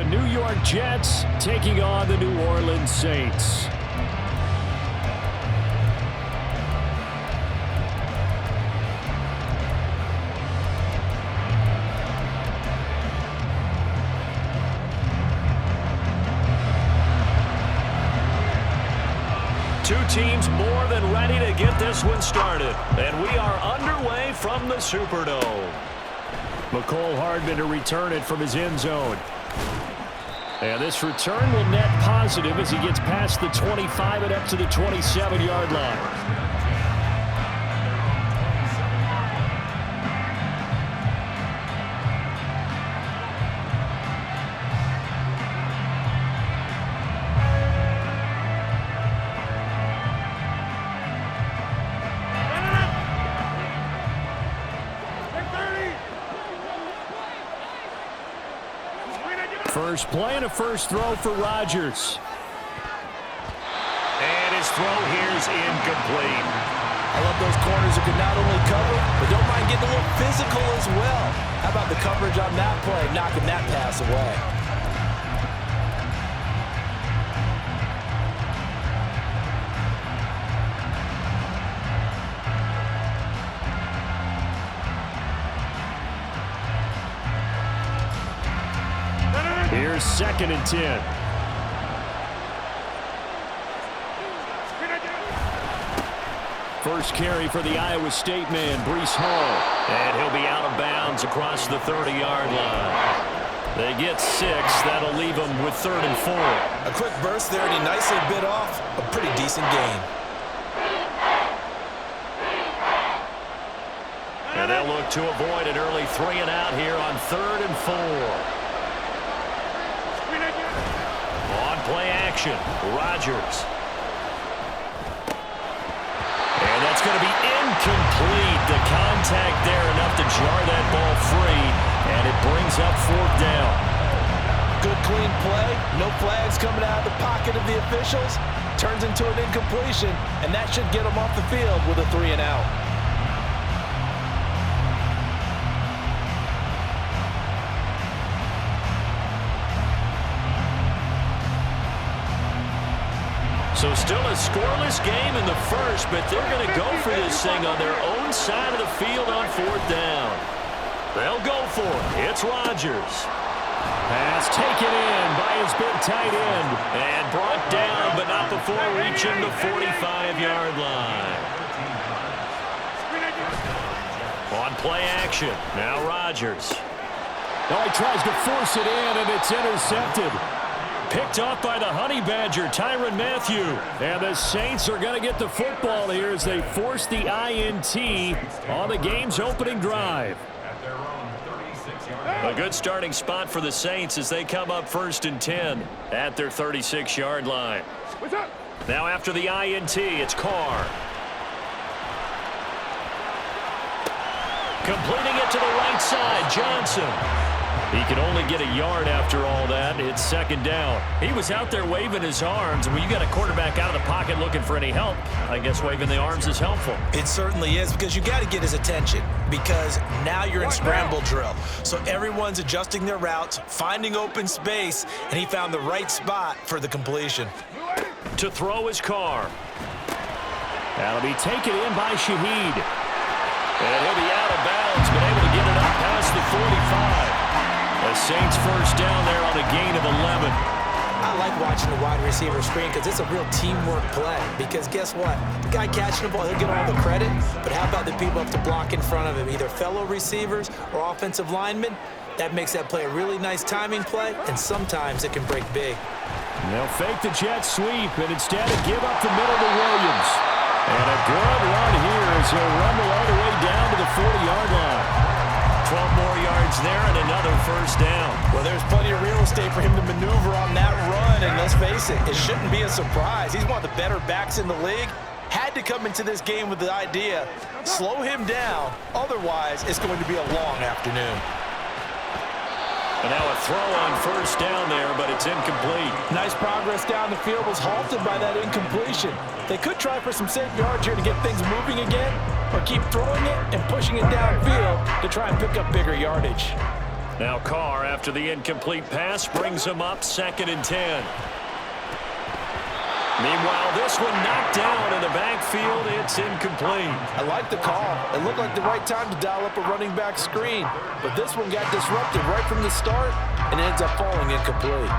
New York Jets taking on the New Orleans Saints. Two teams more than ready to get this one started. And we are underway from the Superdome. McCole Hardman to return it from his end zone. And this return will net positive as he gets past the 25 and up to the 27-yard line. First play and a first throw for Rodgers. And his throw here is incomplete. I love those corners who can not only cover, but don't mind getting a little physical as well. How about the coverage on that play, knocking that pass away? Here's 2nd and 10. First carry for the Iowa State man, Breece Hall. And he'll be out of bounds across the 30-yard line. They get 6. That'll leave them with 3rd and 4. A quick burst there, and he nicely bit off a pretty decent gain. And they'll look to avoid an early 3 and out here on 3rd and 4. Play action, Rodgers. And that's going to be incomplete. The contact there enough to jar that ball free, and it brings up 4th down. Good clean play, no flags coming out of the pocket of the officials. Turns into an incompletion, and that should get them off the field with a 3 and out. So still a scoreless game in the first, but they're going to go for this thing on their own side of the field on 4th down. They'll go for it. It's Rodgers. Pass taken in by his big tight end. And brought down, but not before reaching the 45-yard line. On play action. Now Rodgers. Oh, he tries to force it in, and it's intercepted. Picked off by the Honey Badger, Tyrann Mathieu. And the Saints are going to get the football here as they force the INT on the game's opening drive. A good starting spot for the Saints as they come up 1st and 10 at their 36-yard line. Now after the INT, it's Carr. Completing it to the right side, Johnson. He can only get a yard after all that. It's 2nd down. He was out there waving his arms. When you got a quarterback out of the pocket looking for any help, I guess waving the arms is helpful. It certainly is, because you got to get his attention, because now you're in scramble drill. So everyone's adjusting their routes, finding open space, and he found the right spot for the completion. To throw his Carr. That'll be taken in by Shaheed. And he'll be out of bounds, but able to get it up past the 45. The Saints 1st down there on a gain of 11. I like watching the wide receiver screen because it's a real teamwork play. Because guess what? The guy catching the ball, he'll get all the credit. But how about the people up to block in front of him, either fellow receivers or offensive linemen? That makes that play a really nice timing play, and sometimes it can break big. They'll fake the jet sweep and instead give up the middle to Williams. And a good run here as he'll rumble all the way down to the 40-yard line. 12 more yards there and another 1st down. Well, there's plenty of real estate for him to maneuver on that run, and let's face it, it shouldn't be a surprise. He's one of the better backs in the league. Had to come into this game with the idea, slow him down, otherwise it's going to be a long afternoon. And now a throw on 1st down there, but it's incomplete. Nice progress down the field, was halted by that incompletion. They could try for some safe yards here to get things moving again, or keep throwing it and pushing it downfield to try and pick up bigger yardage. Now Carr, after the incomplete pass, brings him up 2nd and 10. Meanwhile, this one knocked down in the backfield. It's incomplete. I like the call. It looked like the right time to dial up a running back screen. But this one got disrupted right from the start and ends up falling incomplete.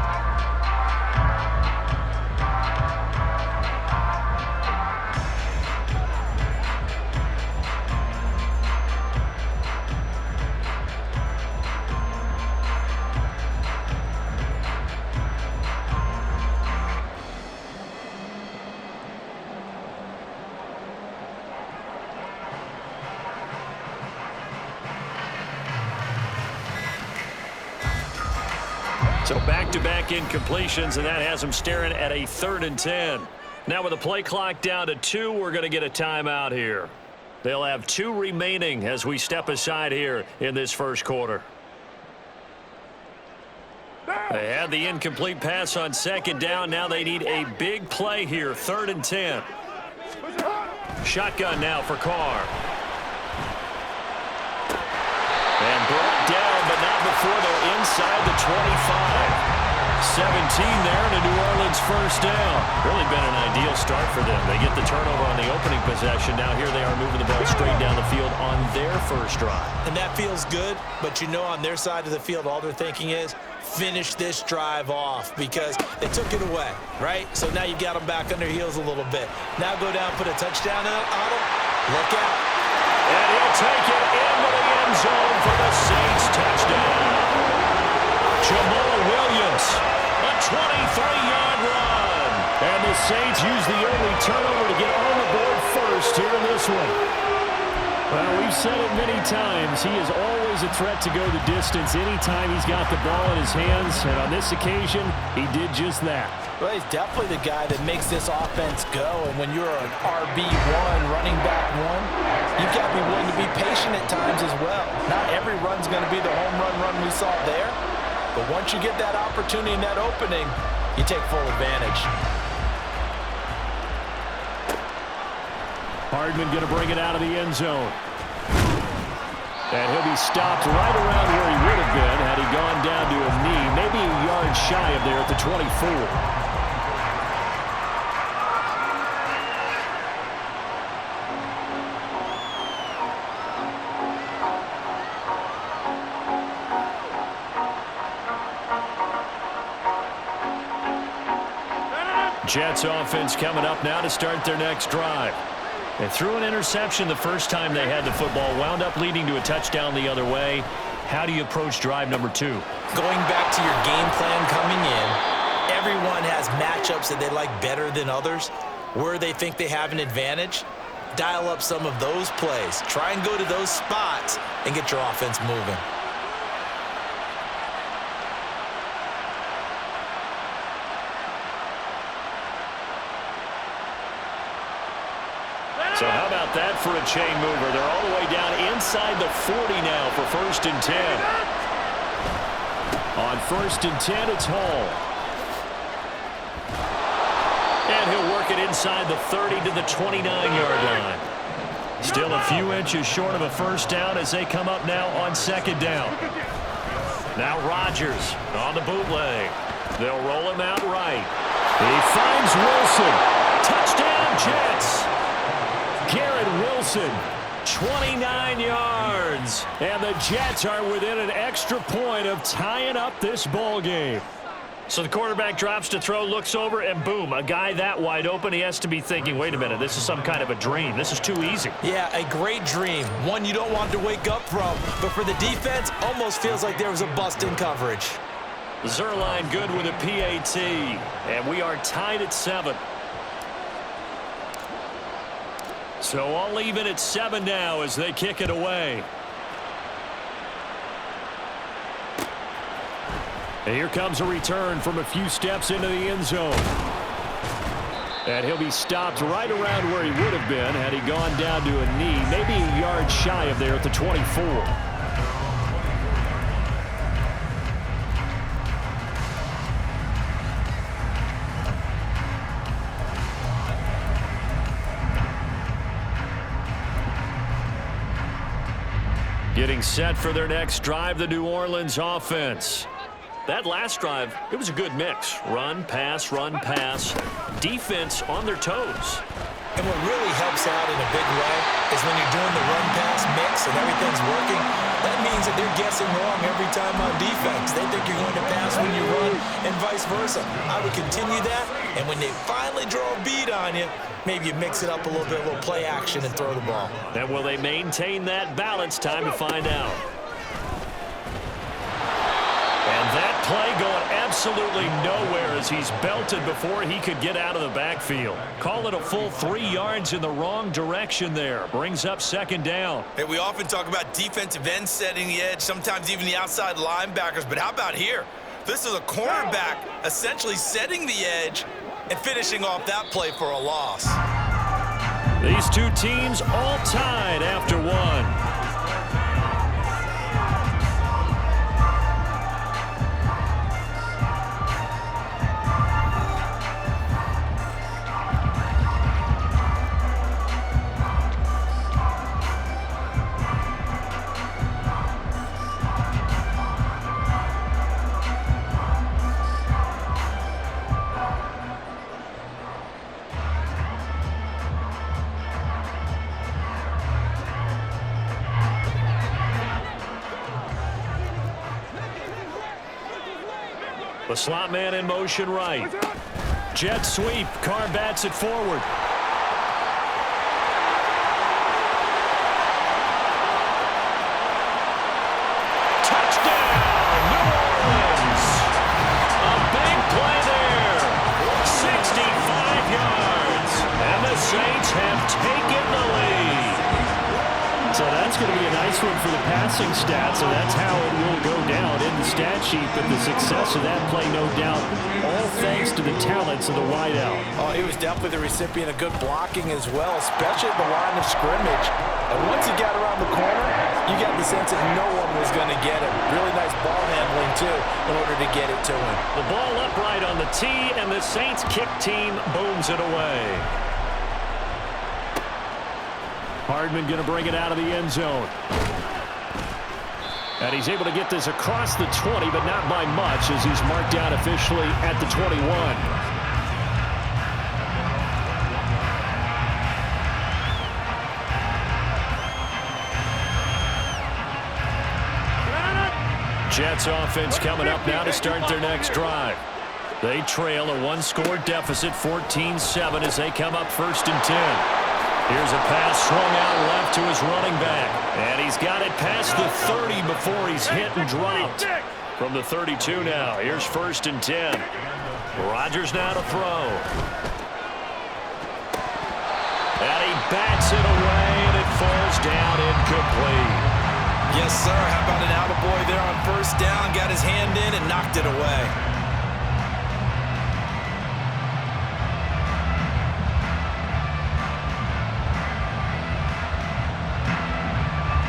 So back-to-back incompletions, and that has them staring at a 3rd and 10. Now with the play clock down to 2, we're going to get a timeout here. They'll have 2 remaining as we step aside here in this first quarter. They had the incomplete pass on 2nd down. Now they need a big play here, 3rd and 10. Shotgun now for Carr. And brought down, but not before they're inside the 25. 17 there, and a New Orleans first down. Really been an ideal start for them. They get the turnover on the opening possession. Now here they are moving the ball straight down the field on their first drive. And that feels good, but you know on their side of the field, all they're thinking is finish this drive off because they took it away, right? So now you got them back on their heels a little bit. Now go down, put a touchdown on them. Look out. And he'll take it into the end zone for the Saints touchdown. Jamal Williams, a 23-yard run. And the Saints use the early turnover to get on the board first here in this one. Well, we've said it many times. He is always a threat to go the distance anytime he's got the ball in his hands. And on this occasion, he did just that. Well, he's definitely the guy that makes this offense go. And when you're an RB1, running back one, you've got to be willing to be patient at times as well. Not every run's going to be the home run we saw there. But once you get that opportunity and that opening, you take full advantage. Hardman going to bring it out of the end zone. And he'll be stopped right around where he would have been had he gone down to a knee, maybe a yard shy of there at the 24. Jets offense coming up now to start their next drive. They threw an interception the first time they had the football, wound up leading to a touchdown the other way. How do you approach drive number 2? Going back to your game plan coming in, everyone has matchups that they like better than others. Where they think they have an advantage, dial up some of those plays. Try and go to those spots and get your offense moving. So how about that for a chain mover? They're all the way down inside the 40 now for 1st and 10. On 1st and 10, it's Hall. And he'll work it inside the 30 to the 29-yard line. Still a few inches short of a first down as they come up now on 2nd down. Now Rodgers on the bootleg. They'll roll him out right. He finds Wilson. Touchdown, Jets. Garrett Wilson, 29 yards. And the Jets are within an extra point of tying up this ball game. So the quarterback drops to throw, looks over, and boom, a guy that wide open, he has to be thinking, wait a minute, this is some kind of a dream. This is too easy. Yeah, a great dream. One you don't want to wake up from. But for the defense, almost feels like there was a bust in coverage. Zerline good with a PAT. And we are tied at 7. So all even at 7 now as they kick it away. And here comes a return from a few steps into the end zone. And he'll be stopped right around where he would have been had he gone down to a knee, maybe a yard shy of there at the 24. Getting set for their next drive, the New Orleans offense. That last drive, it was a good mix. Run, pass, defense on their toes. And what really helps out in a big way is when you're doing the run-pass mix and everything's working, that means that they're guessing wrong every time on defense. They think you're going to pass when you run and vice versa. I would continue that, and when they finally draw a beat on you, maybe you mix it up a little bit, a little play action and throw the ball. And will they maintain that balance? Time to find out. And that play going absolutely nowhere as he's belted before he could get out of the backfield. Call it a full 3 yards in the wrong direction there. Brings up second down. Hey, we often talk about defensive ends setting the edge, sometimes even the outside linebackers, but how about here? This is a cornerback essentially setting the edge and finishing off that play for a loss. These two teams all tied after one. The slot man in motion right. Jet sweep. Carr bats it forward. Touchdown, New Orleans. A big play there. 65 yards. And the Saints have taken the lead. So that's going to be a nice one for the passing stats, and that's how it will go down in the stat sheet. But the success of that play, no doubt, all thanks to the talents of the wideout. Oh, he was definitely the recipient of good blocking as well, especially at the line of scrimmage. And once he got around the corner, you got the sense that no one was going to get him. Really nice ball handling, too, in order to get it to him. The ball upright on the tee, and the Saints kick team booms it away. Hardman going to bring it out of the end zone. And he's able to get this across the 20, but not by much, as he's marked out officially at the 21. Jets offense coming up now to start their next drive. They trail a one-score deficit, 14-7, as they come up 1st and 10. Here's a pass swung out left to his running back. And he's got it past the 30 before he's hit and dropped. From the 32 now, here's 1st and 10. Rodgers now to throw. And he bats it away, and it falls down incomplete. Yes, sir. How about an attaboy there on 1st down? Got his hand in and knocked it away.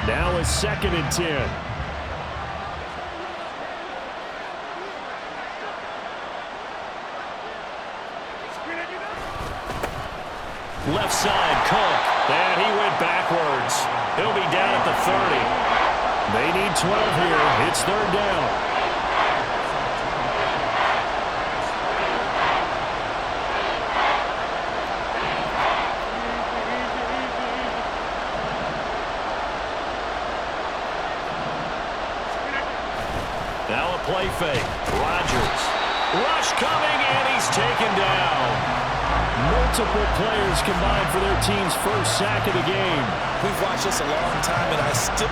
Now it's 2nd and 10. Left side, Cook. And he went backwards. He'll be down at the 30. They need 12 here. It's 3rd down. Now a play fake. Rodgers. Rush coming, and he's taken down. Multiple players combined for their team's first sack of the game. We've watched this a long time, and I still...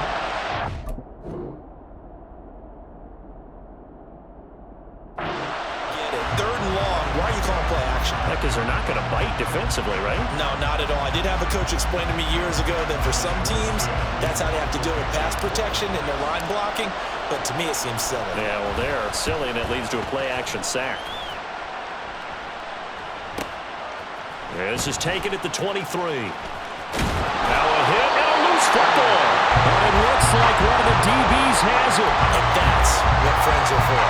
get it. 3rd and long. Why are you calling play action? Because they're not going to bite defensively, right? No, not at all. I did have a coach explain to me years ago that for some teams, that's how they have to deal with pass protection and their line blocking. But to me, it seems silly. Yeah, well, they're silly, and it leads to a play-action sack. This is taken at the 23. Now a hit and a loose football. And it looks like one of the DBs has it. And that's what friends are for.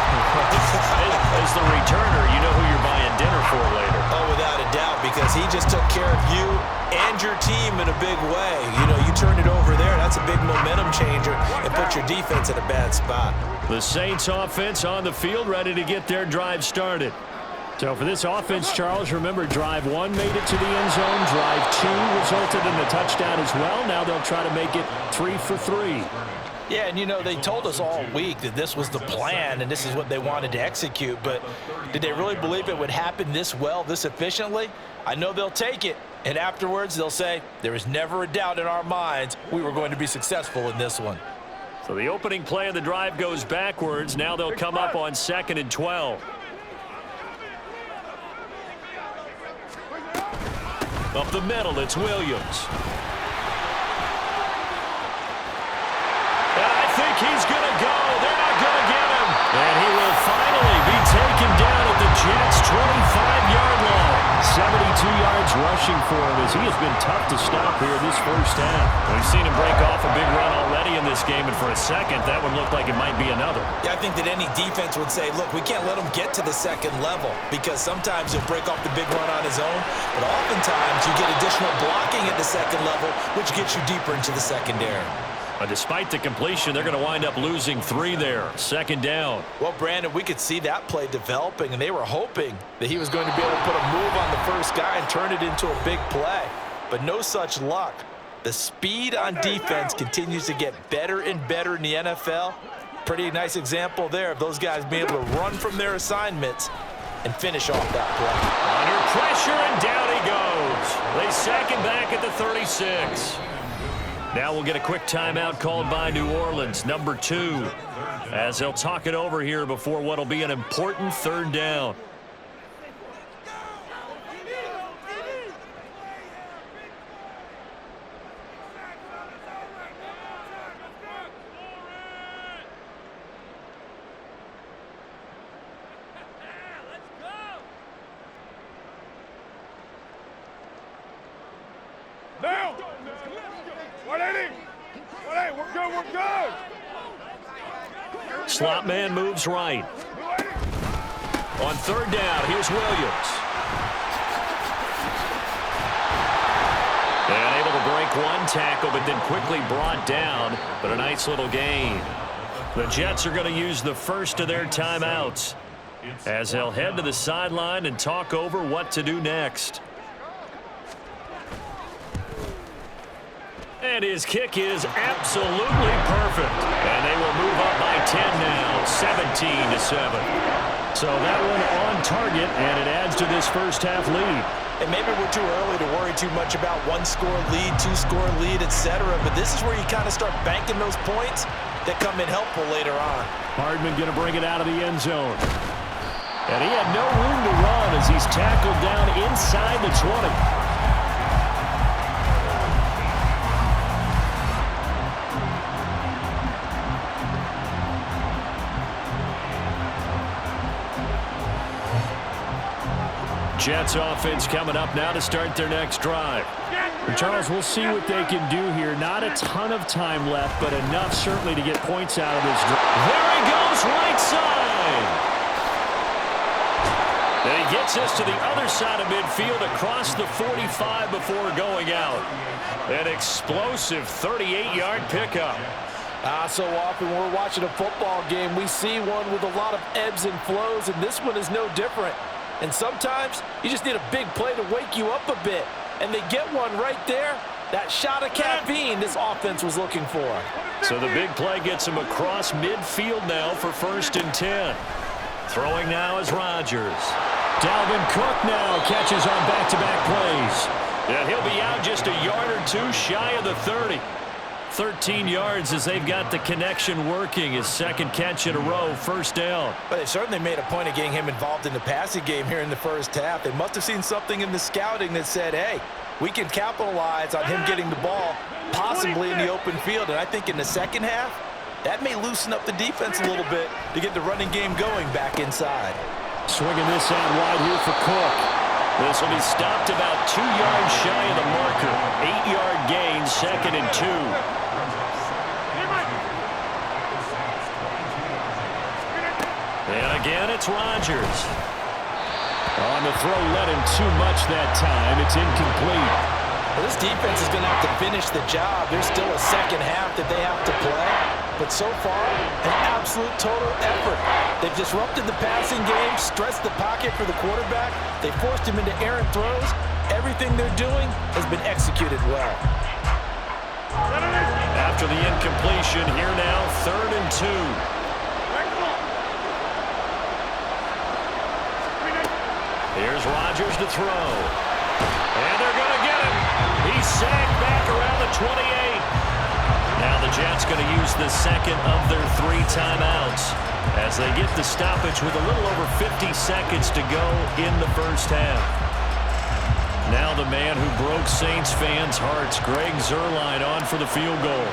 As the returner, you know who you're buying dinner for later. Oh, without a doubt, because he he just took care of you and your team in a big way. You know, you turn it over there, that's a big momentum changer and put your defense in a bad spot. The Saints offense on the field, ready to get their drive started. So for this offense, Charles, remember, drive 1 made it to the end zone. Drive 2 resulted in a touchdown as well. Now they'll try to make it 3 for 3. Yeah, and you know, they told us all week that this was the plan and this is what they wanted to execute, but did they really believe it would happen this well, this efficiently? I know they'll take it, and afterwards they'll say, there was never a doubt in our minds we were going to be successful in this one. So the opening play of the drive goes backwards. Now they'll come up on 2nd and 12. Up the middle, it's Williams. And I think he's going to go. They're not going to get him. And he will finally be taken down at the Jets' 25-yard line. 72 yards rushing for him as he has been tough to stop here this first half. We've seen him break off a big run already in this game, and for a second, that one looked like it might be another. Yeah, I think that any defense would say, look, we can't let him get to the second level because sometimes he'll break off the big run on his own, but oftentimes you get additional blocking at the second level, which gets you deeper into the secondary. But despite the completion, they're going to wind up losing 3 there. 2nd down. Well, Brandon, we could see that play developing, and they were hoping that he was going to be able to put a move on the first guy and turn it into a big play. But no such luck. The speed on defense continues to get better and better in the NFL. Pretty nice example there of those guys being able to run from their assignments and finish off that play. Under pressure, and down he goes. They sack him back at the 36. Now we'll get a quick timeout called by New Orleans, number 2, as they'll talk it over here before what will be an important 3rd down. Slot man moves right. On 3rd down, here's Williams. And able to break 1 tackle, but then quickly brought down. But a nice little gain. The Jets are going to use the first of their timeouts as they'll head to the sideline and talk over what to do next. And his kick is absolutely perfect. And they will move up by 10 now, 17-7. So that one on target, and it adds to this first half lead. And maybe we're too early to worry too much about 1-score lead, 2-score lead, etc. But this is where you kind of start banking those points that come in helpful later on. Hardman going to bring it out of the end zone. And he had no room to run as he's tackled down inside the 20. Jets offense coming up now to start their next drive. And Charles, we'll see what they can do here. Not a ton of time left, but enough certainly to get points out of this drive. There he goes, right side. And he gets us to the other side of midfield across the 45 before going out. An explosive 38-yard pickup. So often when we're watching a football game, we see one with a lot of ebbs and flows, and this one is no different. And sometimes you just need a big play to wake you up a bit. And they get one right there. That shot of caffeine this offense was looking for. So the big play gets him across midfield now for 1st and 10. Throwing now is Rodgers. Dalvin Cook now catches on back-to-back plays. And he'll be out just a yard or 2 shy of the 30. 13 yards as they've got the connection working. His 2nd catch in a row, 1st down. But they certainly made a point of getting him involved in the passing game here in the first half. They must have seen something in the scouting that said, hey, we can capitalize on him getting the ball possibly in the open field. And I think in the second half, that may loosen up the defense a little bit to get the running game going back inside. Swinging this out wide here for Cook. This will be stopped about 2 yards shy of the marker. 8-yard gain, 2nd and 2. And again, it's Rodgers. On the throw, led him too much that time. It's incomplete. Well, this defense is going to have to finish the job. There's still a second half that they have to play. But so far, an absolute total effort. They've disrupted the passing game, stressed the pocket for the quarterback. They forced him into errant throws. Everything they're doing has been executed well. After the incompletion, here now, 3rd and 2. Here's Rodgers to throw. And they're going to get him. He's sagged back around the 28. Now the Jets going to use the second of their 3 timeouts as they get the stoppage with a little over 50 seconds to go in the first half. Now the man who broke Saints fans' hearts, Greg Zuerlein, on for the field goal.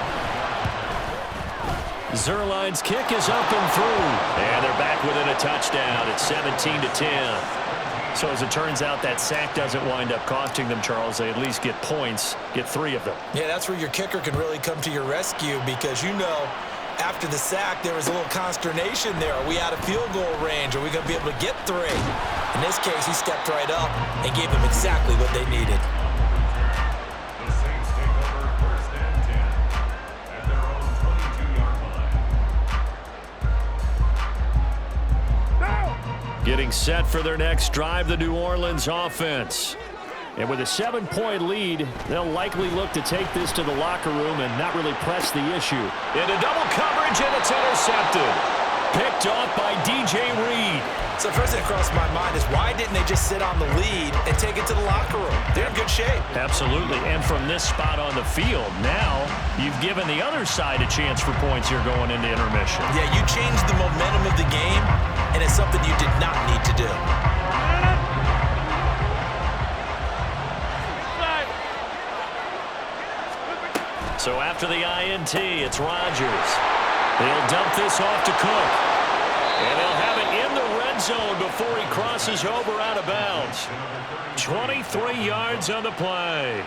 Zuerlein's kick is up and through. And they're back within a touchdown. It's 17-10. So as it turns out, that sack doesn't wind up costing them, Charles. They at least get points, get 3 of them. Yeah, that's where your kicker can really come to your rescue because, you know, after the sack, there was a little consternation there. Are we out of field goal range? Are we going to be able to get 3? In this case, he stepped right up and gave them exactly what they needed. The Saints take over 1st and 10 at their own 22-yard line. Getting set for their next drive, the New Orleans offense. And with a 7-point lead, they'll likely look to take this to the locker room and not really press the issue. Into double coverage, and it's intercepted. Picked off by DJ Reed. So first thing that crossed my mind is why didn't they just sit on the lead and take it to the locker room? They're in good shape. Absolutely, and from this spot on the field, now you've given the other side a chance for points here going into intermission. Yeah, you changed the momentum of the game, and it's something you did not need to do. So after the INT, it's Rodgers. They'll dump this off to Cook. And they'll have it in the red zone before he crosses over out of bounds. 23 yards on the play.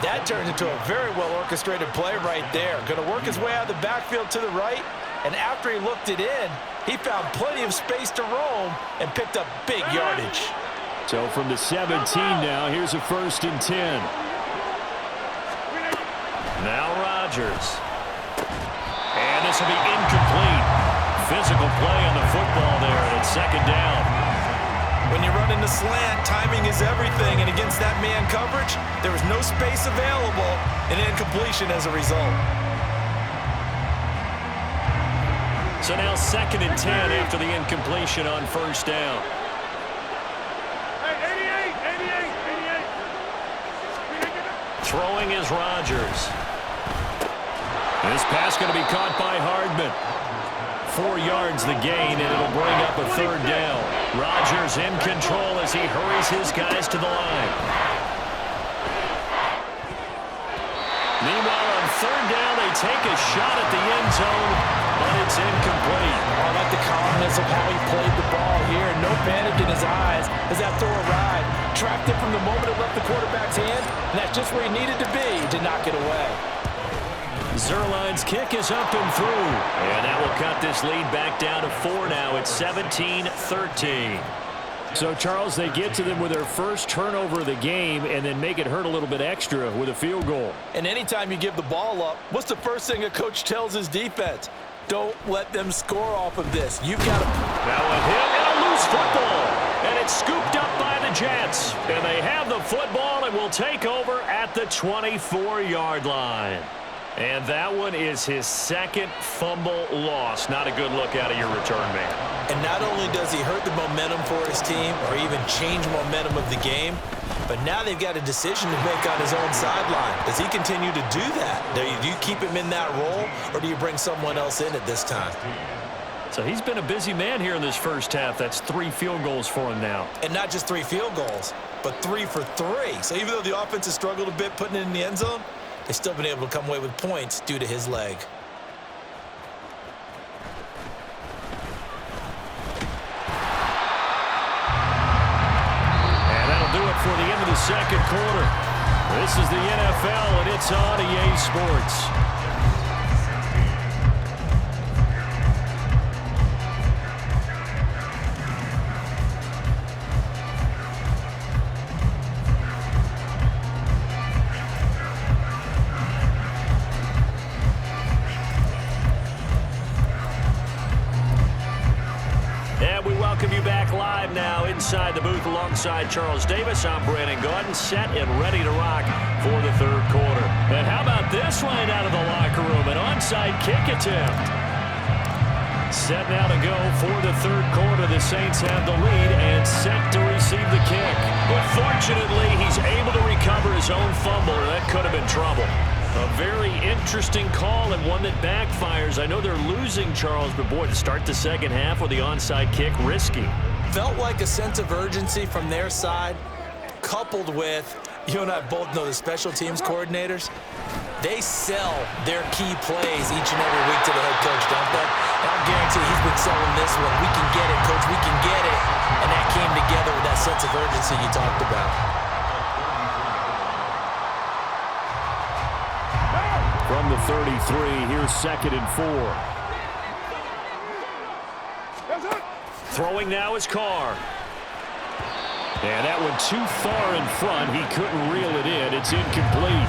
That turns into a very well-orchestrated play right there. Going to work his way out of the backfield to the right, and after he looked it in, he found plenty of space to roam and picked up big yardage. So from the 17 now, here's a 1st and 10. Now Rodgers. And this will be incomplete. Physical play on the football there, and it's 2nd down. When you're running the slant, timing is everything, and against that man coverage, there was no space available, and incompletion as a result. So now 2nd and 10 after the incompletion on 1st down. Throwing is Rodgers. This pass going to be caught by Hardman. 4 yards the gain, and it'll bring up a 3rd down. Rodgers in control as he hurries his guys to the line. Meanwhile, on 3rd down, they take a shot at the end zone, but it's incomplete. I like the calmness of how he played the ball here. No panic in his eyes as that throw arrived. Tracked it from the moment it left the quarterback's hand, and that's just where he needed to be to knock it away. Zuerlein's kick is up and through. And that will cut this lead back down to 4 now. It's 17-13. So, Charles, they get to them with their first turnover of the game and then make it hurt a little bit extra with a field goal. And anytime you give the ball up, what's the first thing a coach tells his defense? Don't let them score off of this. You've got to... Now a hit and a loose football. And it's scooped up by the Jets. And they have the football and will take over at the 24-yard line. And that one is his 2nd fumble loss. Not a good look out of your return man. And not only does he hurt the momentum for his team or even change momentum of the game, but now they've got a decision to make on his own sideline. Does he continue to do that? Do you keep him in that role, or do you bring someone else in at this time? So he's been a busy man here in this first half. That's 3 field goals for him now. And not just 3 field goals, but 3 for 3. So even though the offense has struggled a bit putting it in the end zone, they've still been able to come away with points due to his leg. And that'll do it for the end of the 2nd quarter. This is the NFL, and it's on EA Sports. inside the booth alongside Charles Davis. I'm Brandon Gaudin, set and ready to rock for the third quarter. And how about this right out of the locker room? An onside kick attempt. Set now to go for the third quarter. The Saints have the lead and set to receive the kick. But fortunately, he's able to recover his own fumble, or that could have been trouble. A very interesting call and one that backfires. I know they're losing, Charles, but boy, to start the second half with the onside kick, risky. Felt like a sense of urgency from their side, coupled with, you and I both know the special teams coordinators, they sell their key plays each and every week to the head coach, don't they? And I'll guarantee he's been selling this one. We can get it, coach, we can get it. And that came together with that sense of urgency you talked about. From the 33, here's 2nd and 4. Throwing now is Carr. And that one too far in front. He couldn't reel it in. It's incomplete.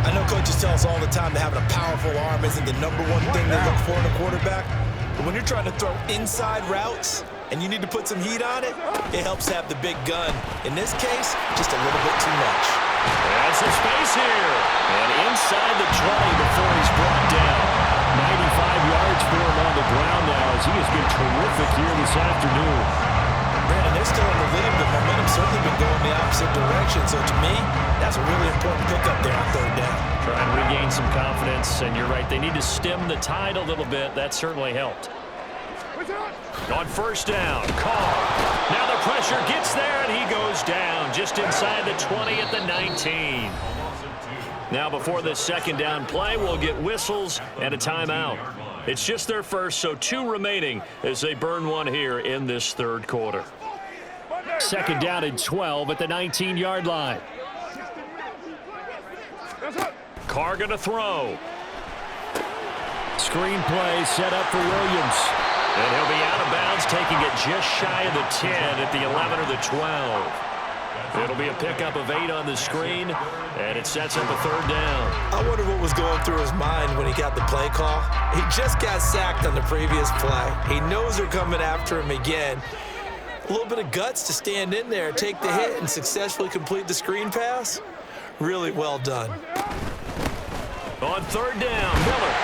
I know coaches tell us all the time that having a powerful arm isn't the #1 thing they look for in a quarterback. But when you're trying to throw inside routes and you need to put some heat on it, it helps to have the big gun. In this case, just a little bit too much. There's some space here. And inside the 20 before he's brought down. 95 yards for him on the ground now as he has been terrific here this afternoon. Brandon, they're still in the lead, but momentum's certainly been going the opposite direction. So to me, that's a really important pickup there on third down. Try and regain some confidence, and you're right, they need to stem the tide a little bit. That certainly helped. On first down, Carr. Now the pressure gets there, and he goes down just inside the 20 at the 19. Now before the second down play, we'll get whistles and a timeout. It's just their first, so 2 remaining as they burn one here in this third quarter. 2nd down and 12 at the 19-yard line. Carr going to throw. Screen play set up for Williams. And he'll be out of bounds, taking it just shy of the 10 at the 11 or the 12. It'll be a pickup of 8 on the screen, and it sets up a third down. I wonder what was going through his mind when he got the play call. He just got sacked on the previous play. He knows they're coming after him again. A little bit of guts to stand in there, take the hit, and successfully complete the screen pass. Really well done. On third down, Miller.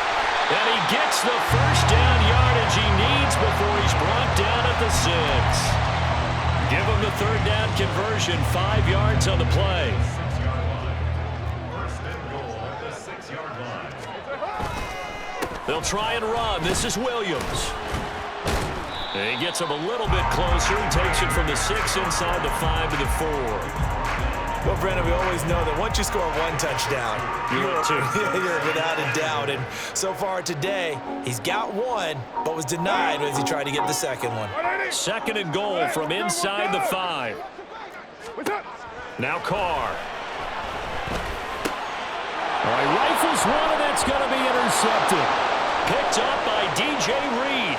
And he gets the first down yardage he needs before he's brought down at the 6. Give him the third down conversion, 5 yards on the play. 6-yard line. First and goal at the 6-yard line. They'll try and run. This is Williams. And he gets him a little bit closer. He takes it from the 6 inside the 5 to the 4. Well, Brandon, we always know that once you score 1 touchdown, you're without a doubt. And so far today, he's got 1, but was denied as he tried to get the second one. 2nd and goal from inside the 5. Now Carr. All right, rifles one, and that's going to be intercepted. Picked up by DJ Reed.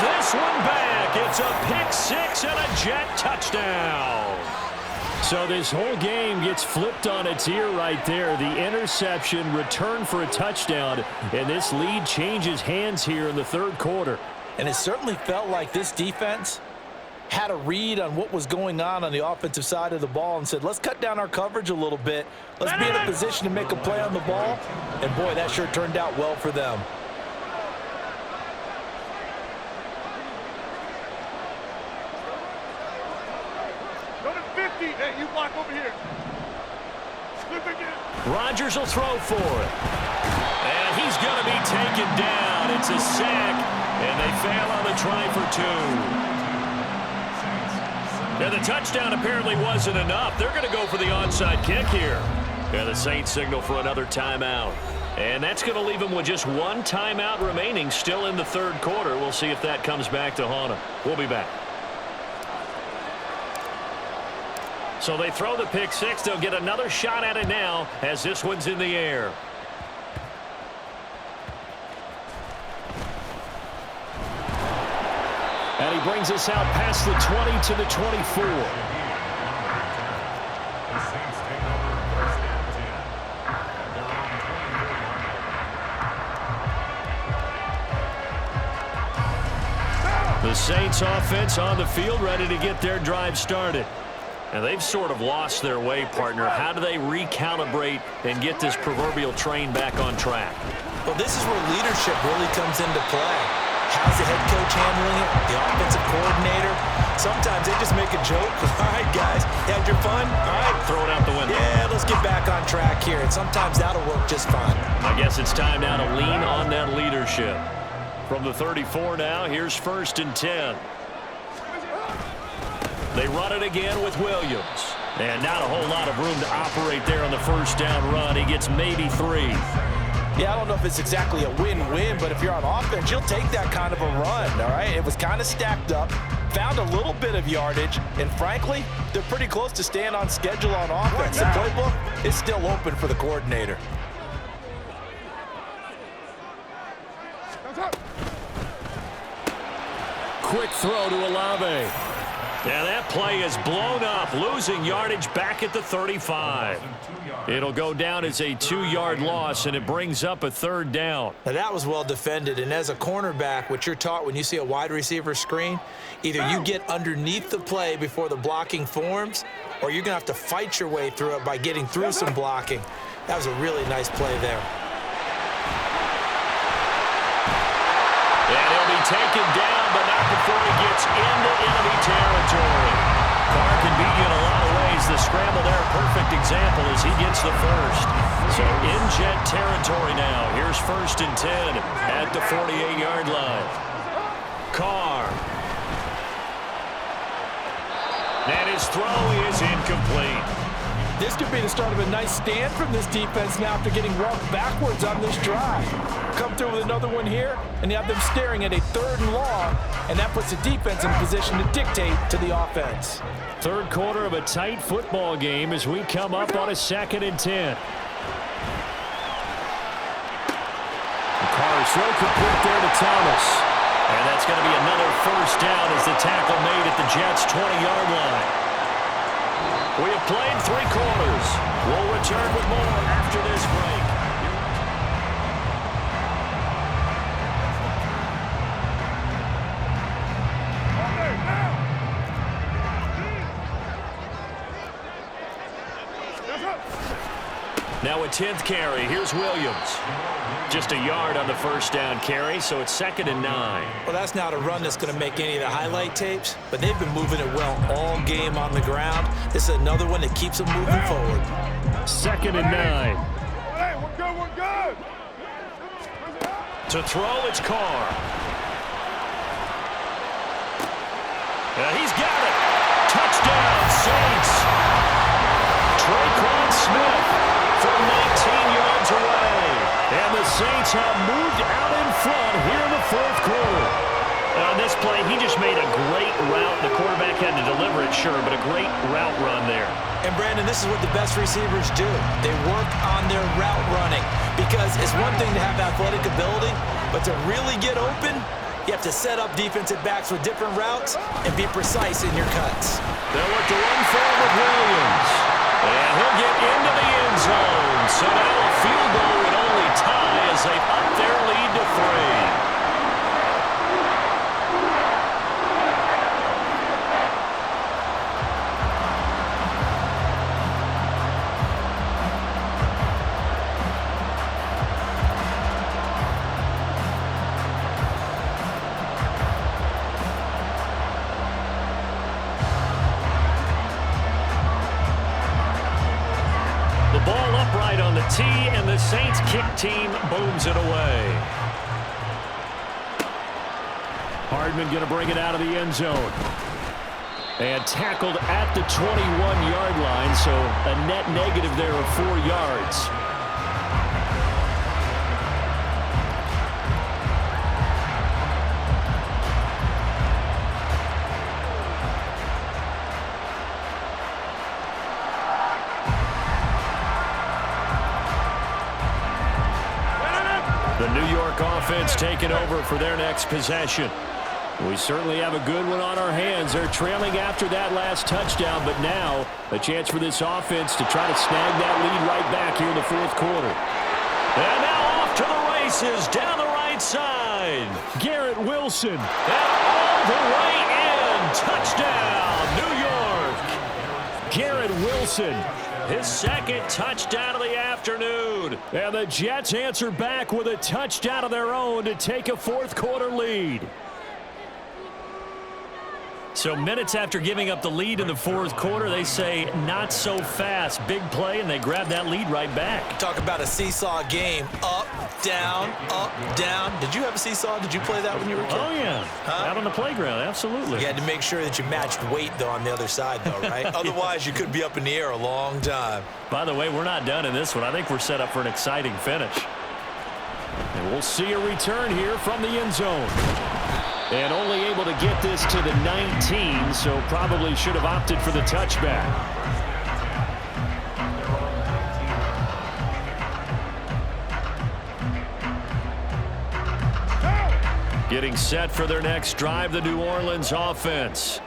This one back. It's a pick 6 and a Jet touchdown. So this whole game gets flipped on its ear right there. The interception, return for a touchdown, and this lead changes hands here in the third quarter. And it certainly felt like this defense had a read on what was going on the offensive side of the ball and said, let's cut down our coverage a little bit. Let's be in a position to make a play on the ball. And, boy, that sure turned out well for them. Hey, you block over here. Rodgers will throw for it. And he's going to be taken down. It's a sack, and they fail on the try for 2. Now, the touchdown apparently wasn't enough. They're going to go for the onside kick here. And the Saints signal for another timeout. And that's going to leave them with just 1 timeout remaining still in the third quarter. We'll see if that comes back to haunt them. We'll be back. So they throw the pick 6. They'll get another shot at it now as this one's in the air. And he brings us out past the 20 to the 24. The Saints take over first and 10 at their own 24-yard line. The Saints offense on the field, ready to get their drive started. And they've sort of lost their way, partner. How do they recalibrate and get this proverbial train back on track? Well, this is where leadership really comes into play. How's the head coach handling it? The offensive coordinator? Sometimes they just make a joke. All right, guys, had your fun? All right. Throw it out the window. Yeah, let's get back on track here. And sometimes that'll work just fine. I guess it's time now to lean on that leadership. From the 34 now, here's 1st and 10. They run it again with Williams. And not a whole lot of room to operate there on the first down run. He gets maybe 3. Yeah, I don't know if it's exactly a win-win, but if you're on offense, you'll take that kind of a run, all right? It was kind of stacked up, found a little bit of yardage, and frankly, they're pretty close to staying on schedule on offense. The playbook is still open for the coordinator. Quick throw to Olave. Yeah, that play is blown up, losing yardage back at the 35. It'll go down as a 2-yard loss, and it brings up a 3rd down. Now, that was well defended, and as a cornerback, what you're taught when you see a wide receiver screen, either you get underneath the play before the blocking forms, or you're going to have to fight your way through it by getting through some blocking. That was a really nice play there. And he'll be taken down, but not before he gets into enemy territory. Carr can beat you in a lot of ways. The scramble there, perfect example as he gets the first. So in jet territory now. Here's 1st and 10 at the 48-yard line. Carr. And his throw is incomplete. This could be the start of a nice stand from this defense now after getting walked backwards on this drive. Come through with another one here, and you have them staring at a 3rd and long, and that puts the defense in position to dictate to the offense. 3rd quarter of a tight football game as we come up on a 2nd and 10. Carr's throw complete there to Thomas. And that's going to be another 1st down as the tackle made at the Jets' 20-yard line. We have played 3 quarters. We'll return with more after this break. Now a 10th carry. Here's Williams. Just a yard on the 1st down carry, so it's 2nd and 9. Well, that's not a run that's going to make any of the highlight tapes, but they've been moving it well all game on the ground. This is another one that keeps them moving forward. 2nd and 9. Hey, we're good. To throw, it's Carr. He's got it. Touchdown, Saints. Traquan Smith from 19 yards away. And the Saints have moved out in front here in the 4th quarter. On this play, he just made a great route. The quarterback had to deliver it, sure, but a great route run there. And, Brandon, this is what the best receivers do. They work on their route running because it's one thing to have athletic ability, but to really get open, you have to set up defensive backs with different routes and be precise in your cuts. They'll look to run forward with Williams. And he'll get into the end zone. So now a field goal would only tie as they up their lead to 3. Ball upright on the tee, and the Saints kick team booms it away. Hardman going to bring it out of the end zone. And tackled at the 21-yard line, so a net negative there of 4 yards. The New York offense taking over for their next possession. We certainly have a good one on our hands. They're trailing after that last touchdown, but now a chance for this offense to try to snag that lead right back here in the 4th quarter. And now off to the races down the right side. line. Garrett Wilson. And all the way in. Touchdown, New York. Garrett Wilson. His second touchdown of the afternoon. And the Jets answer back with a touchdown of their own to take a fourth-quarter lead. So minutes after giving up the lead in the fourth quarter, they say not so fast. Big play, and they grab that lead right back. Talk about a seesaw game. Up, down, up, down. Did you have a seesaw? Did you play that when you were a kid? Oh, yeah. Out on the playground, absolutely. You had to make sure that you matched weight, though, on the other side, though, right? Otherwise, you could be up in the air a long time. By the way, we're not done in this one. I think we're set up for an exciting finish. And we'll see a return here from the end zone. And only able to get this to the 19, so probably should have opted for the touchback. Getting set for their next drive, the New Orleans offense.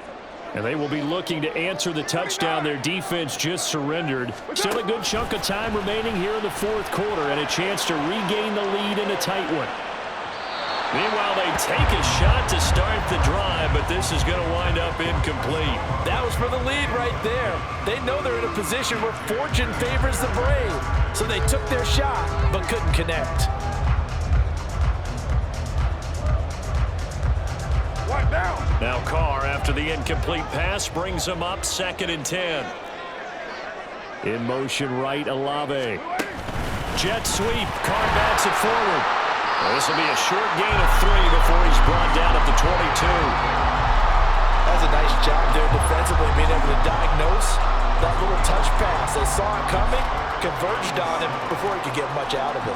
And they will be looking to answer the touchdown their defense just surrendered. Still a good chunk of time remaining here in the fourth quarter and a chance to regain the lead in a tight one. Meanwhile, they take a shot to start the drive, but this is going to wind up incomplete. That was for the lead right there. They know they're in a position where fortune favors the brave. So they took their shot, but couldn't connect. Now Carr, after the incomplete pass, brings them up 2nd and 10. In motion right, Olave. Jet sweep. Carr backs it forward. Well, this will be a short gain of 3 before he's brought down at the 22. That's a nice job there defensively, being able to diagnose that little touch pass. They saw it coming, converged on him before he could get much out of it.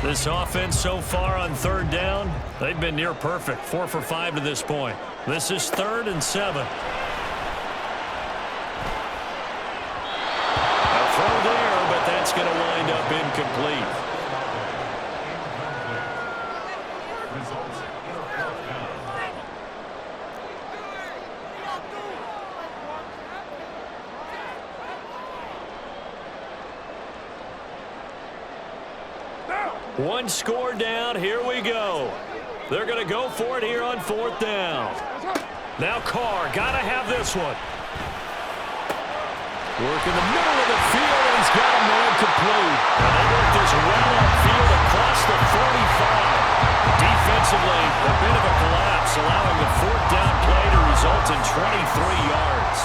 This offense so far on 3rd down, they've been near perfect. 4 for 5 to this point. This is 3rd and 7. A throw there, but that's going to wind up incomplete. One score down. Here we go. They're going to go for it here on 4th down. Now Carr, got to have this one. Work in the middle of the field, and he's got a man complete. And they work this well upfield across the 45. Defensively, a bit of a collapse, allowing the 4th down play to result in 23 yards.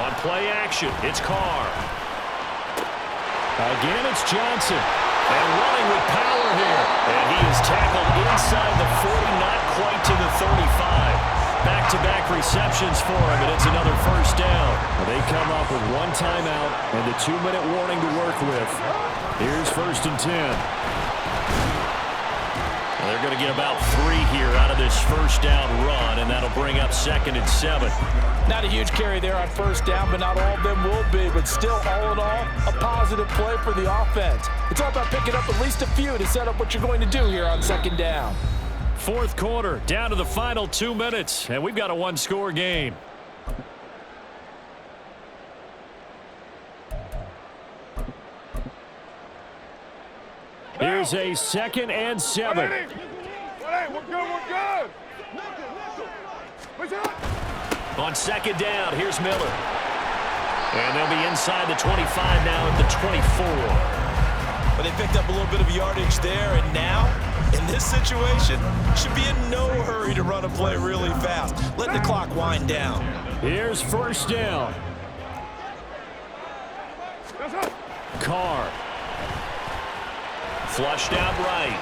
On play action, it's Carr. Again, it's Johnson. And running with power here. And he is tackled inside the 40, not quite to the 35. Back-to-back receptions for him, and it's another 1st down. Well, they come up with 1 timeout and a 2-minute warning to work with. Here's 1st and 10. Well, they're going to get about 3 here out of this 1st down run, and that'll bring up 2nd and 7. Not a huge carry there on 1st down, but not all of them will be. But still, all in all, a positive play for the offense. It's all about picking up at least a few to set up what you're going to do here on 2nd down. 4th quarter, down to the final 2 minutes, and we've got a 1-score game. Here's a 2nd and 7. We're good. On 2nd down, here's Miller. And they'll be inside the 25 now at the 24. But they picked up a little bit of yardage there, and now, in this situation, should be in no hurry to run a play really fast. Let the clock wind down. Here's 1st down. Carr. Flushed out right.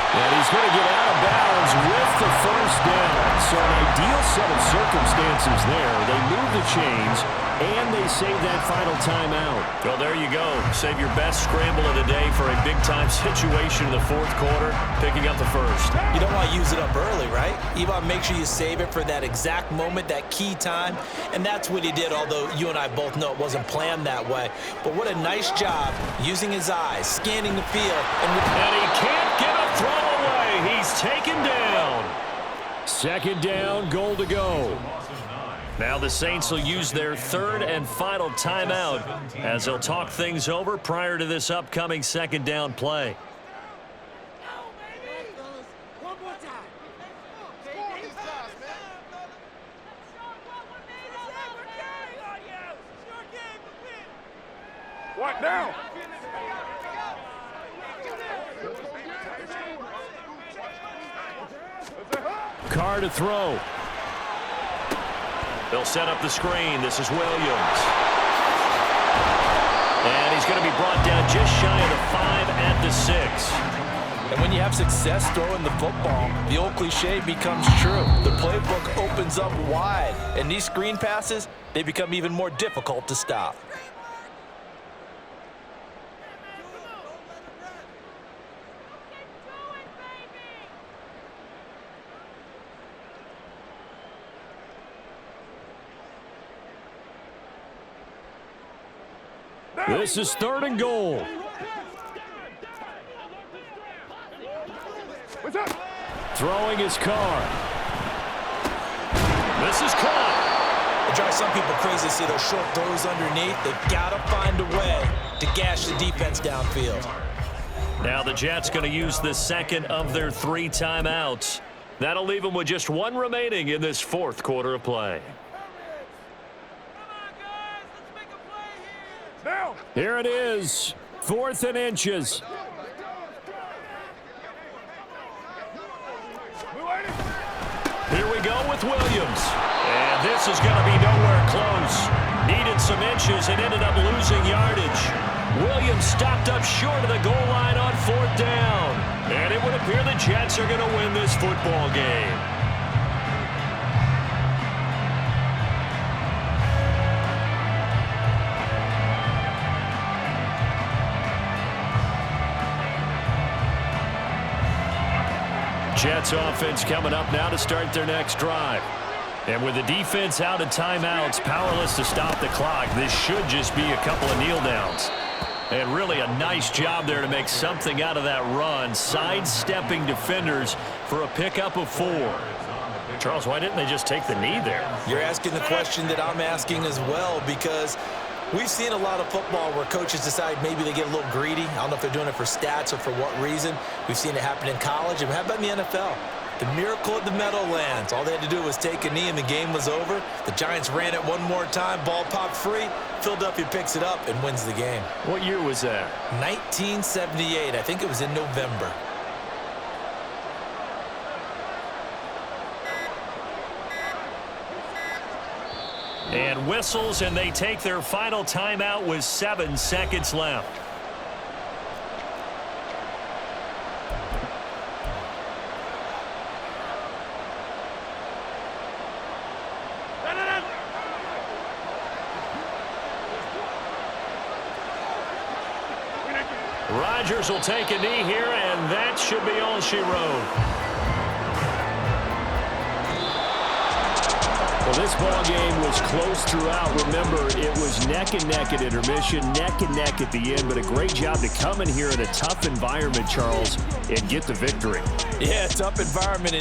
And he's going to get out of bounds with the 1st down. So an ideal set of circumstances there. They move the chains, And they save that final timeout. Well, there you go. Save your best scramble of the day for a big-time situation in the fourth quarter, picking up the first. You don't want to use it up early, right? You want to make sure you save it for that exact moment, that key time. And that's what he did, although you and I both know it wasn't planned that way. But what a nice job using his eyes, scanning the field. And he can't get a throw away. He's taken down. Second down, goal to go. Now the Saints will use their third and final timeout as they'll talk things over prior to this upcoming second down play. What now? Carr to throw. They'll set up the screen. This is Williams. And he's going to be brought down just shy of the 5 at the 6. And when you have success throwing the football, the old cliche becomes true. The playbook opens up wide, and these screen passes, they become even more difficult to stop. This is third and goal. Throwing his Carr. This is caught. It drives some people crazy to see those short throws underneath. They've got to find a way to gash the defense downfield. Now the Jets going to use the second of their 3 timeouts. That'll leave them with just 1 remaining in this fourth quarter of play. Here it is, 4th and inches. Here we go with Williams. And this is going to be nowhere close. Needed some inches and ended up losing yardage. Williams stopped up short of the goal line on 4th down. And it would appear the Jets are going to win this football game. Jets offense coming up now to start their next drive. And with the defense out of timeouts, powerless to stop the clock, this should just be a couple of kneel downs. And really a nice job there to make something out of that run, sidestepping defenders for a pickup of 4. Charles, why didn't they just take the knee there? You're asking the question that I'm asking as well, because we've seen a lot of football where coaches decide maybe they get a little greedy. I don't know if they're doing it for stats or for what reason. We've seen it happen in college. And how about in the NFL? The miracle of the Meadowlands. All they had to do was take a knee and the game was over. The Giants ran it one more time. Ball popped free. Philadelphia picks it up and wins the game. What year was that? 1978. I think it was in November. And whistles, and they take their final timeout with 7 seconds left. Rodgers will take a knee here, and that should be all she wrote. Well, this ball game was close throughout. Remember, it was neck and neck at intermission, neck and neck at the end, but a great job to come in here in a tough environment, Charles, and get the victory. Yeah, tough environment